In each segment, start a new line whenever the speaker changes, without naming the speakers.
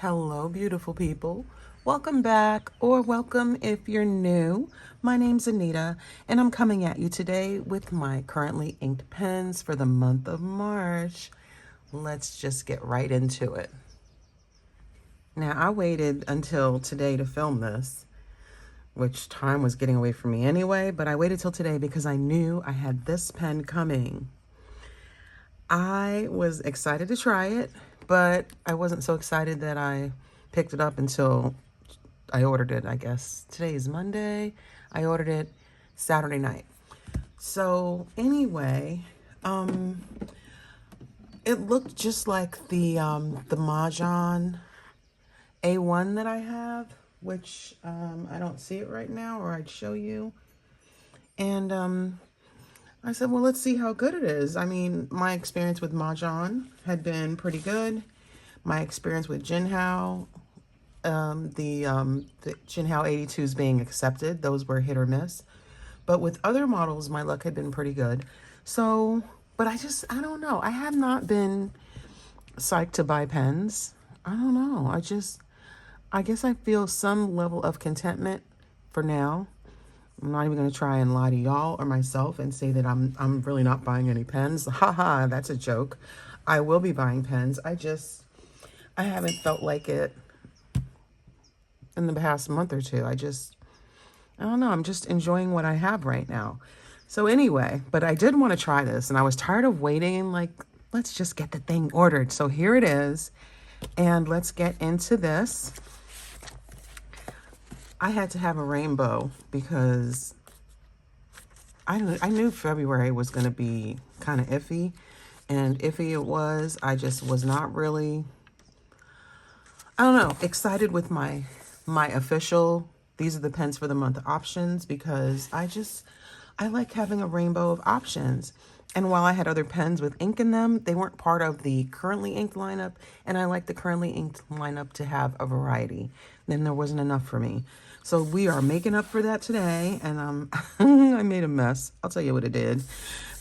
Hello, beautiful people. Welcome back, or welcome if you're new. My name's Anita, and I'm coming at you today with my currently inked pens for the month of March. Let's just get right into it. Now, I waited until today to film this, which time was getting away from me anyway, but I waited till today because I knew I had this pen coming. I was excited to try it, but I wasn't so excited that I picked it up until I ordered it, I guess. Today is Monday. I ordered it Saturday night. So anyway, it looked just like the Mahjong A1 that I have, which I don't see it right now, or I'd show you. And I said, well, let's see how good it is. I mean, my experience with Mahjong had been pretty good. My experience with Jinhao, the Jinhao 82s being accepted, those were hit or miss. But with other models, my luck had been pretty good. So, but I don't know. I have not been psyched to buy pens. I don't know. I guess I feel some level of contentment for now. I'm not even going to try and lie to y'all or myself and say that I'm really not buying any pens. Haha, that's a joke. I will be buying pens. I haven't felt like it in the past month or two. I don't know. I'm just enjoying what I have right now. So anyway, but I did want to try this, and I was tired of waiting. Like, let's just get the thing ordered. So here it is, and let's get into this. I had to have a rainbow because I knew February was going to be kind of iffy, and iffy it was. I just was not really, I don't know, excited with my official, these are the pens for the month options, because I like having a rainbow of options. And while I had other pens with ink in them, they weren't part of the currently inked lineup, and I like the currently inked lineup to have a variety. Then there wasn't enough for me. So we are making up for that today, and I made a mess. I'll tell you what it did.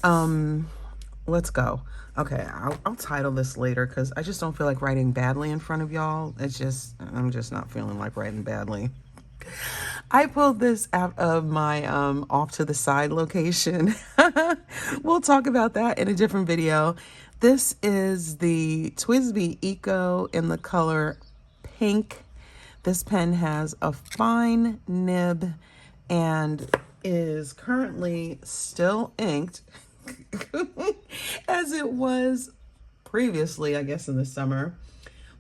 Let's go. Okay, I'll title this later because I just don't feel like writing badly in front of y'all. I'm just not feeling like writing badly. I pulled this out of my off to the side location. We'll talk about that in a different video. This is the TWSBI Eco in the color pink. This pen has a fine nib and is currently still inked as it was previously, I guess, in the summer.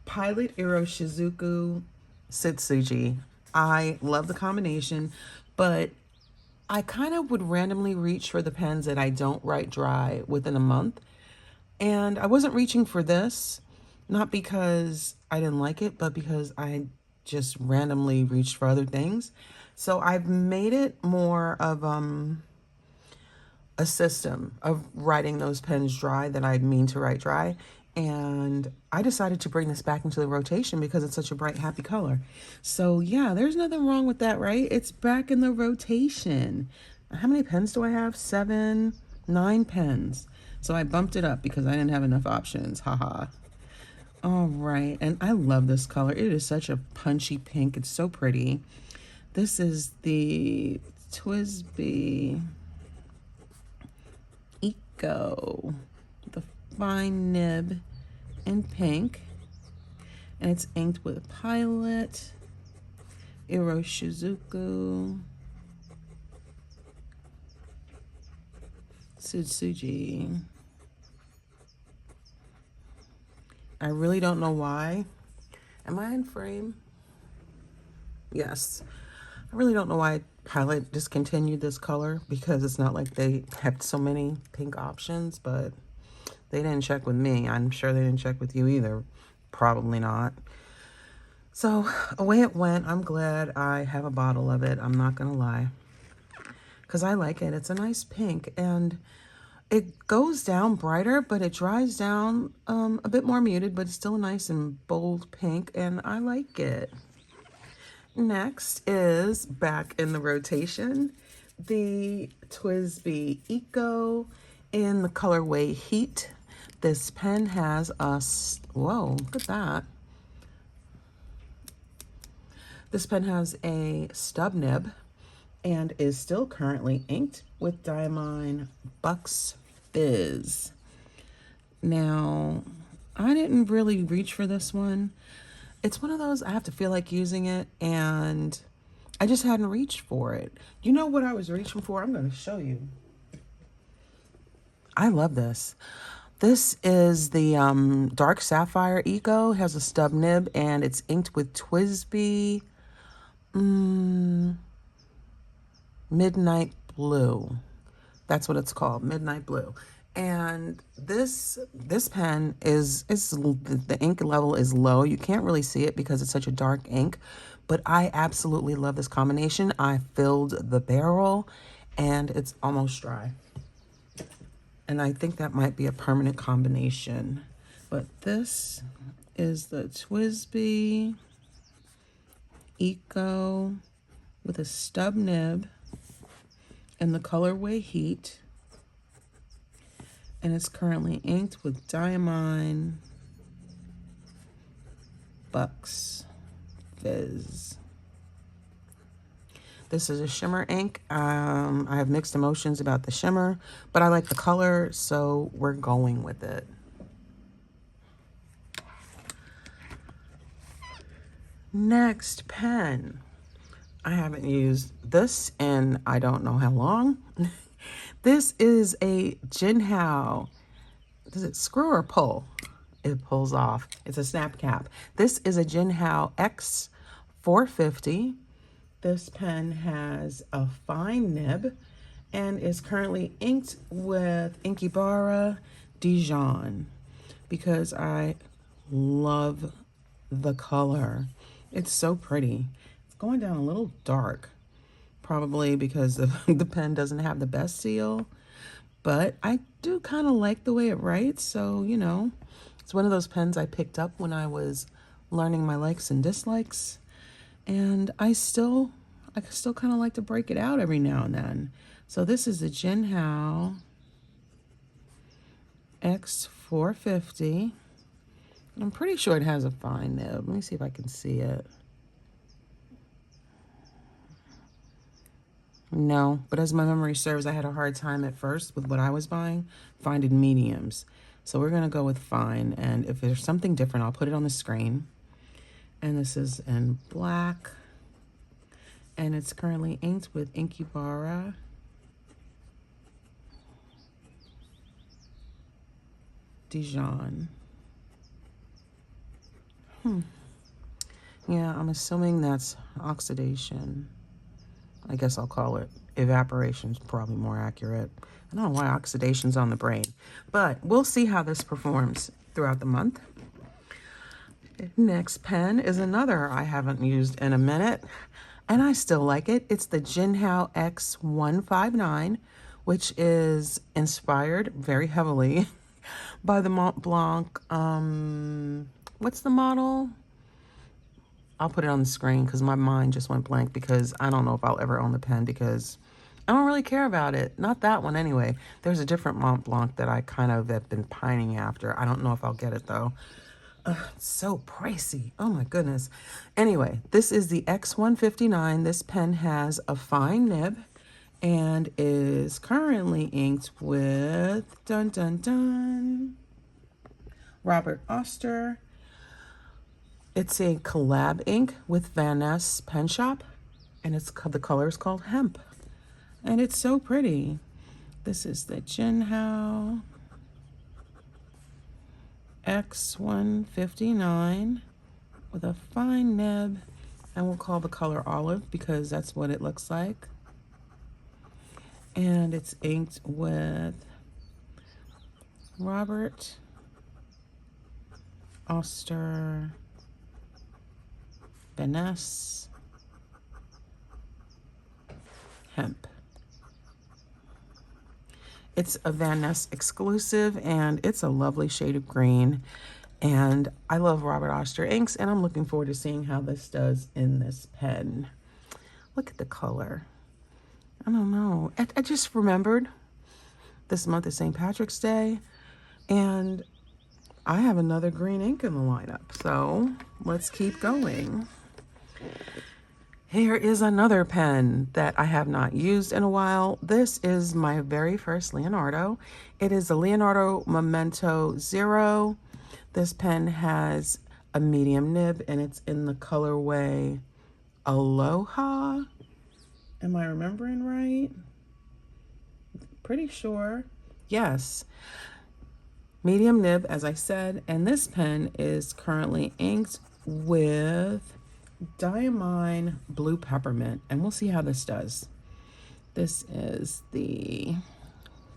Pilot Iroshizuku Tsutsuji. I love the combination, but I kind of would randomly reach for the pens that I don't write dry within a month. And I wasn't reaching for this, not because I didn't like it, but because I just randomly reached for other things. So I've made it more of a system of writing those pens dry that I mean to write dry. And I decided to bring this back into the rotation because it's such a bright, happy color. So yeah, there's nothing wrong with that, right? It's back in the rotation. How many pens do I have? 7, 9 pens. So I bumped it up because I didn't have enough options. Haha. All right, and I love this color. It is such a punchy pink. It's so pretty. This is the TWSBI Eco, the fine nib in pink, and it's inked with Pilot Iroshizuku Tsutsuji. I really don't know why. Am I in frame? Yes. I really don't know why Pilot discontinued this color, because it's not like they kept so many pink options, but they didn't check with me. I'm sure they didn't check with you either. Probably not. So away it went. I'm glad I have a bottle of it. I'm not going to lie, because I like it. It's a nice pink, and it goes down brighter, but it dries down a bit more muted, but it's still a nice and bold pink, and I like it. Next is back in the rotation, the TWSBI Eco in the colorway Heat. This pen has a, whoa, look at that. This pen has a stub nib and is still currently inked with Diamine Bucks Fizz. Now, I didn't really reach for this one. It's one of those, I have to feel like using it, and I just hadn't reached for it. You know what I was reaching for? I'm going to show you. I love this. This is the Dark Sapphire Eco. It has a stub nib, and it's inked with TWSBI Midnight Blue. That's what it's called, Midnight Blue. And this pen is the ink level is low. You can't really see it because it's such a dark ink, but I absolutely love this combination. I filled the barrel and it's almost dry. And I think that might be a permanent combination. But this is the TWSBI Eco with a stub nib and the colorway Heat. And it's currently inked with Diamine Bucks Fizz. This is a shimmer ink. I have mixed emotions about the shimmer, but I like the color, so we're going with it. Next pen. I haven't used this in I don't know how long. This is a Jinhao. Does it screw or pull? It pulls off. It's a snap cap. This is a Jinhao X450. This pen has a fine nib and is currently inked with Inkebara Dijon because I love the color. It's so pretty. It's going down a little dark, probably because the pen doesn't have the best seal, but I do kind of like the way it writes. So, you know, it's one of those pens I picked up when I was learning my likes and dislikes. And I still kind of like to break it out every now and then. So this is the Jinhao X450. I'm pretty sure it has a fine nib. Let me see if I can see it. No, but as my memory serves, I had a hard time at first with what I was buying, finding mediums. So we're going to go with fine. And if there's something different, I'll put it on the screen. And this is in black. And it's currently inked with Inkebara Dijon. Yeah, I'm assuming that's oxidation. I guess I'll call it evaporation is probably more accurate. I don't know why oxidation's on the brain, but we'll see how this performs throughout the month. Next pen is another I haven't used in a minute, and I still like it. It's the Jinhao X150, which is inspired very heavily by the Mont Blanc, what's the model? I'll put it on the screen because my mind just went blank because I don't know if I'll ever own the pen because I don't really care about it. Not that one anyway. There's a different Mont Blanc that I kind of have been pining after. I don't know if I'll get it though. It's so pricey. Oh my goodness. Anyway, this is the X159. This pen has a fine nib and is currently inked with Robert Oster. It's a collab ink with Vanness Pen Shop, and the color is called Hemp, and it's so pretty. This is the Jinhao X159 with a fine nib, and we'll call the color olive because that's what it looks like. And it's inked with Robert Oster Vanness Hemp. It's a Vanness exclusive, and it's a lovely shade of green. And I love Robert Oster inks, and I'm looking forward to seeing how this does in this pen. Look at the color. I don't know. I just remembered this month is St. Patrick's Day, and I have another green ink in the lineup. So let's keep going. Here is another pen that I have not used in a while. This is my very first Leonardo. It is the Leonardo Momento Zero. This pen has a medium nib and it's in the colorway Aloha. Am I remembering right? Pretty sure. Yes. Medium nib, as I said, and this pen is currently inked with Diamine Blue Peppermint, and we'll see how this does. This is the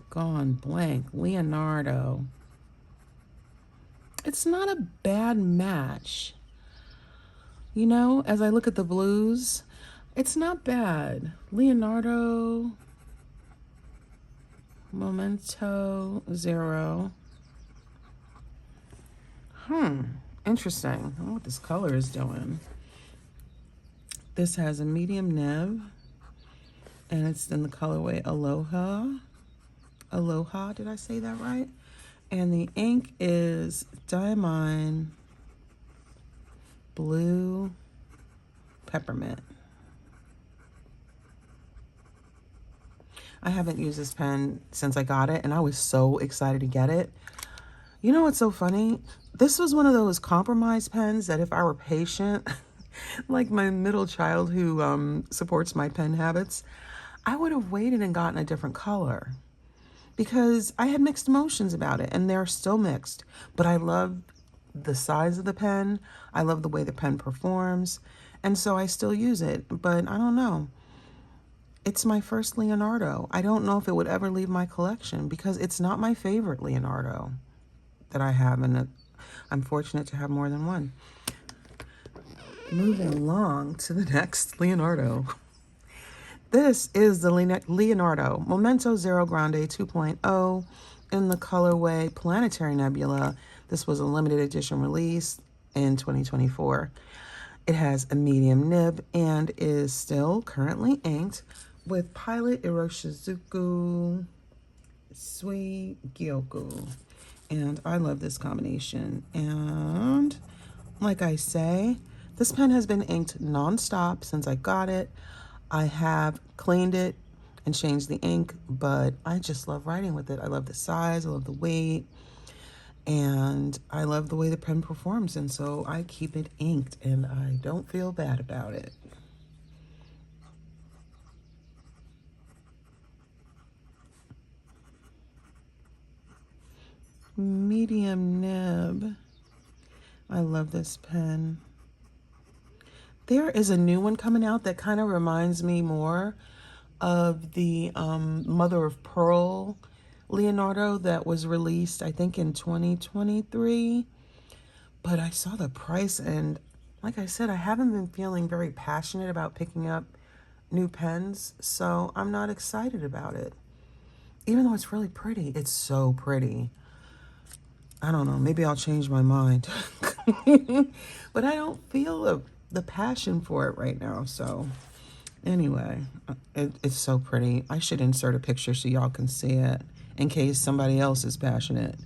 Gone Blank Leonardo. It's not a bad match. You know, as I look at the blues, it's not bad. Leonardo Momento Zero. Interesting. I don't know what this color is doing. This has a medium nib, and it's in the colorway Aloha. Aloha, did I say that right? And the ink is Diamine Blue Peppermint. I haven't used this pen since I got it, and I was so excited to get it. You know what's so funny? This was one of those compromise pens that if I were patient, like my middle child who supports my pen habits, I would have waited and gotten a different color because I had mixed emotions about it, and they're still mixed. But I love the size of the pen. I love the way the pen performs, and so I still use it. But I don't know. It's my first Leonardo. I don't know if it would ever leave my collection because it's not my favorite Leonardo that I have, and I'm fortunate to have more than one. Moving along to the next Leonardo. This is the Leonardo Momento Zero Grande 2.0 in the colorway Planetary Nebula. This was a limited edition release in 2024. It has a medium nib and is still currently inked with Pilot Iroshizuku Tsutsuji Gyoku. And I love this combination. And like I say, this pen has been inked non-stop since I got it. I have cleaned it and changed the ink, but I just love writing with it. I love the size, I love the weight, and I love the way the pen performs. And so I keep it inked and I don't feel bad about it. Medium nib. I love this pen. There is a new one coming out that kind of reminds me more of the Mother of Pearl Leonardo that was released, I think, in 2023. But I saw the price, and like I said, I haven't been feeling very passionate about picking up new pens, so I'm not excited about it. Even though it's really pretty, it's so pretty. I don't know, maybe I'll change my mind. But I don't feel the passion for it right now. So anyway, it's so pretty. I should insert a picture so y'all can see it in case somebody else is passionate.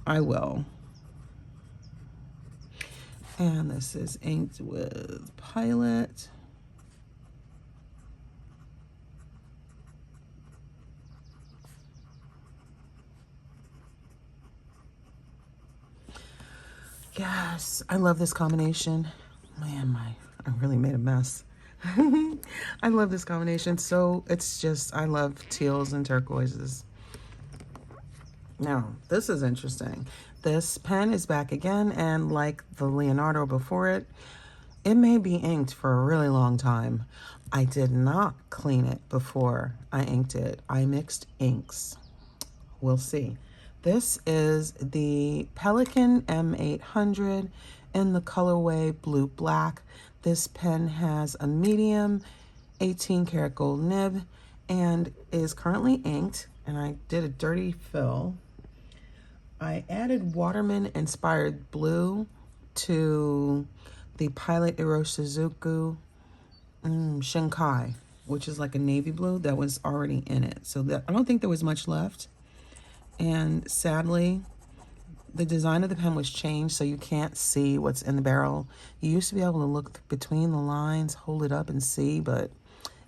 I will. And this is inked with Pilot. Yes, I love this combination. Man, I really made a mess. I love this combination. So it's just, I love teals and turquoises. Now, this is interesting. This pen is back again, and like the Leonardo before it, it may be inked for a really long time. I did not clean it before I inked it. I mixed inks. We'll see. This is the Pelikan M800 in the colorway Blue Black. This pen has a medium 18 karat gold nib and is currently inked, and I did a dirty fill. I added Waterman Inspired Blue to the Pilot Iroshizuku Shinkai, which is like a navy blue that was already in it. So I don't think there was much left. And sadly, the design of the pen was changed so you can't see what's in the barrel. You used to be able to look between the lines, hold it up and see, but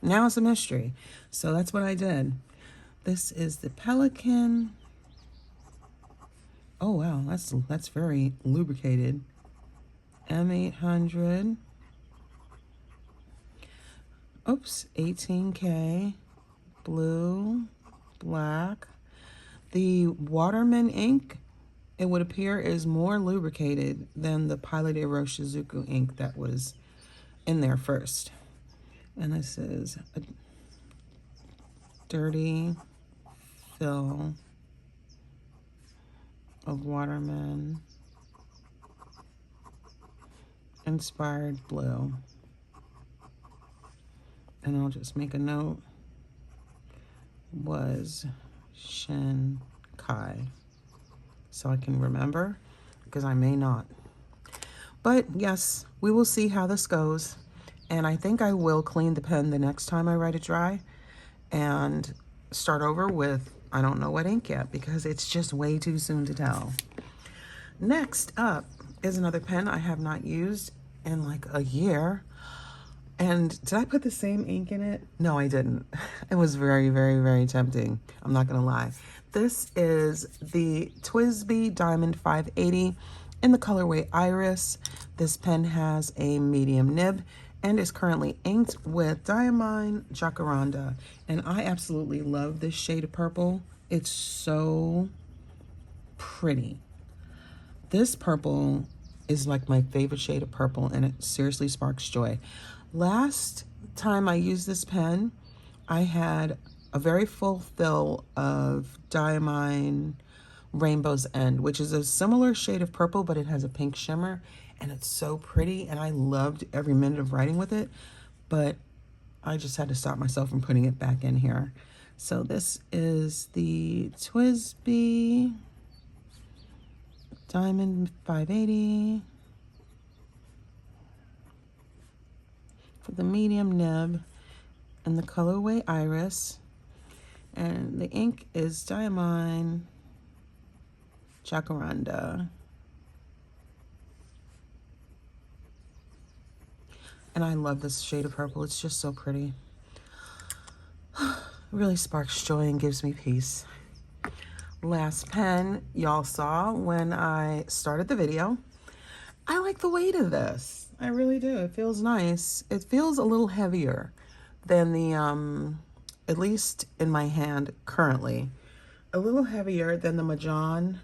now it's a mystery. So that's what I did. This is the Pelikan. Oh wow, that's very lubricated. M800. Oops, 18K. Blue, black. The Waterman ink, it would appear, is more lubricated than the Pilot Iroshizuku ink that was in there first. And this is a dirty fill of Waterman Inspired Blue. And I'll just make a note, was Shinkai, so I can remember, because I may not. But yes, we will see how this goes. And I think I will clean the pen the next time I write it dry and start over with, I don't know what ink yet, because it's just way too soon to tell. Next up is another pen I have not used in like a year. And did I put the same ink in it? No, I didn't. It was very, very, very tempting. I'm not gonna lie. This is the TWSBI Diamond 580 in the colorway Iris. This pen has a medium nib and is currently inked with Diamine Jacaranda. And I absolutely love this shade of purple. It's so pretty. This purple is like my favorite shade of purple, and it seriously sparks joy. Last time I used this pen, I had a very full fill of Diamine Rainbow's End, which is a similar shade of purple, but it has a pink shimmer, and it's so pretty, and I loved every minute of writing with it, but I just had to stop myself from putting it back in here. So this is the TWSBI Diamond 580 for the medium nib in the colorway Iris, and the ink is Diamine Jacaranda. And I love this shade of purple. It's just so pretty. It really sparks joy and gives me peace. Last pen y'all saw when I started the video. I like the weight of this. I really do. It feels nice. It feels a little heavier than the, at least in my hand currently, a little heavier than the Majan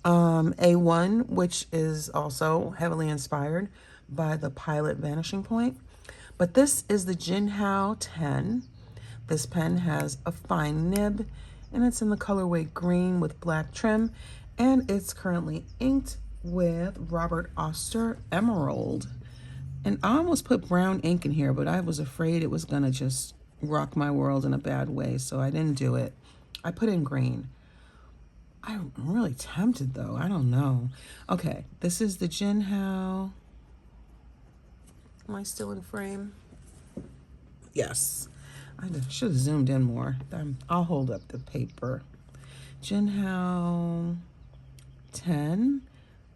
A1, which is also heavily inspired by the Pilot Vanishing Point. But this is the Jinhao 10. This pen has a fine nib, and it's in the colorway green with black trim, and it's currently inked with Robert Oster Emerald. And I almost put brown ink in here, but I was afraid it was gonna just rock my world in a bad way, so I didn't do it. I put in green. I'm really tempted though, I don't know. Okay, this is the Jinhao. Am I still in frame? Yes. I should have zoomed in more. I'll hold up the paper. Jinhao 10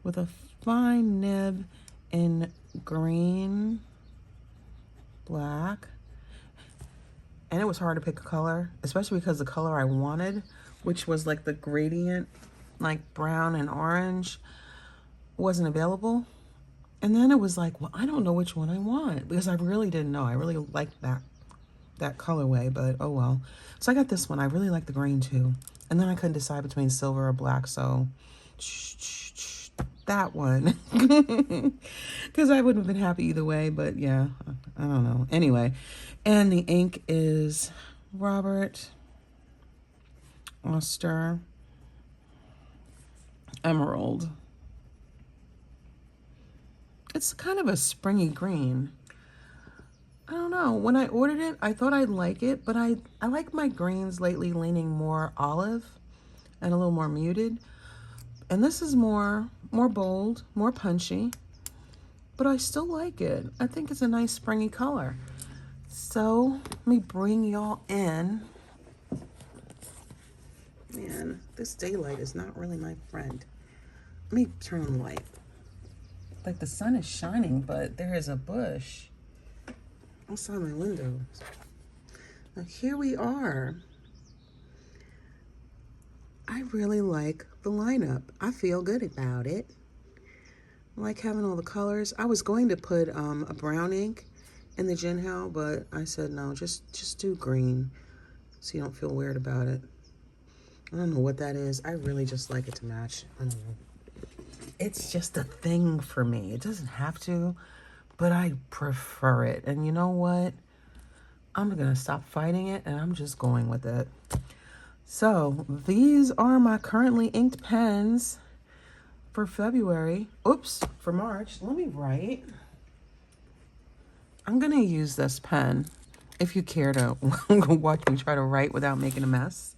with a fine nib in green, black. And it was hard to pick a color, especially because the color I wanted, which was like the gradient, like brown and orange, wasn't available. And then it was like, well, I don't know which one I want, because I really didn't know. I really liked that colorway, but oh well. So I got this one. I really like the green too. And then I couldn't decide between silver or black, so that one. Because I wouldn't have been happy either way, but yeah, I don't know. Anyway, and the ink is Robert Oster Emerald. It's kind of a springy green. I don't know. When I ordered it, I thought I'd like it, but I like my greens lately leaning more olive and a little more muted. And this is more bold, more punchy, but I still like it. I think it's a nice springy color. So let me bring y'all in. Man, this daylight is not really my friend. Let me turn on the light. Like the sun is shining, but there is a bush outside my window. Now here we are. I really like the lineup. I feel good about it. I like having all the colors. I was going to put a brown ink in the Jinhao, but I said no, just do green so you don't feel weird about it. I don't know what that is. I really just like it to match. I don't know. It's just a thing for me. It doesn't have to, but I prefer it. And you know what? I'm gonna stop fighting it and I'm just going with it. So these are my currently inked pens for February. Oops, for March. Let me write. I'm gonna use this pen if you care to watch me try to write without making a mess.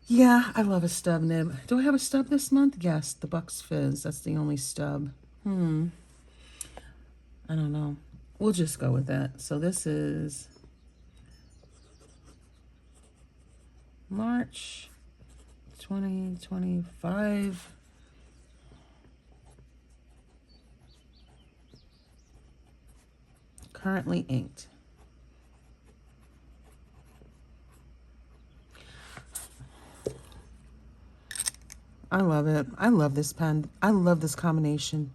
Yeah, I love a stub nib. Do I have a stub this month? Yes, the Bucks Fizz. That's the only stub. I don't know. We'll just go with that. So this is March 2025. Currently inked. I love it. I love this pen. I love this combination.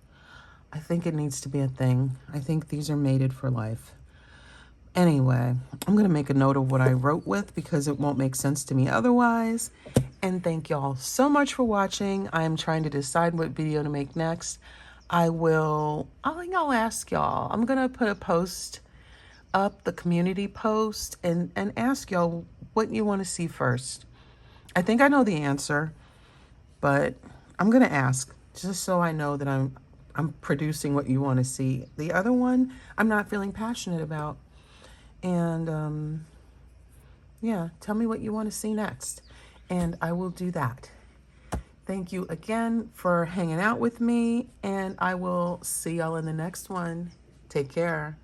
I think it needs to be a thing. I think these are mated for life. Anyway, I'm going to make a note of what I wrote with because it won't make sense to me otherwise. And thank y'all so much for watching. I'm trying to decide what video to make next. I think I'll ask y'all. I'm going to put a post up, the community post, and ask y'all what you want to see first. I think I know the answer, but I'm going to ask just so I know that I'm producing what you want to see. The other one, I'm not feeling passionate about. And yeah, tell me what you want to see next, and I will do that. Thank you again for hanging out with me, and I will see y'all in the next one. Take care.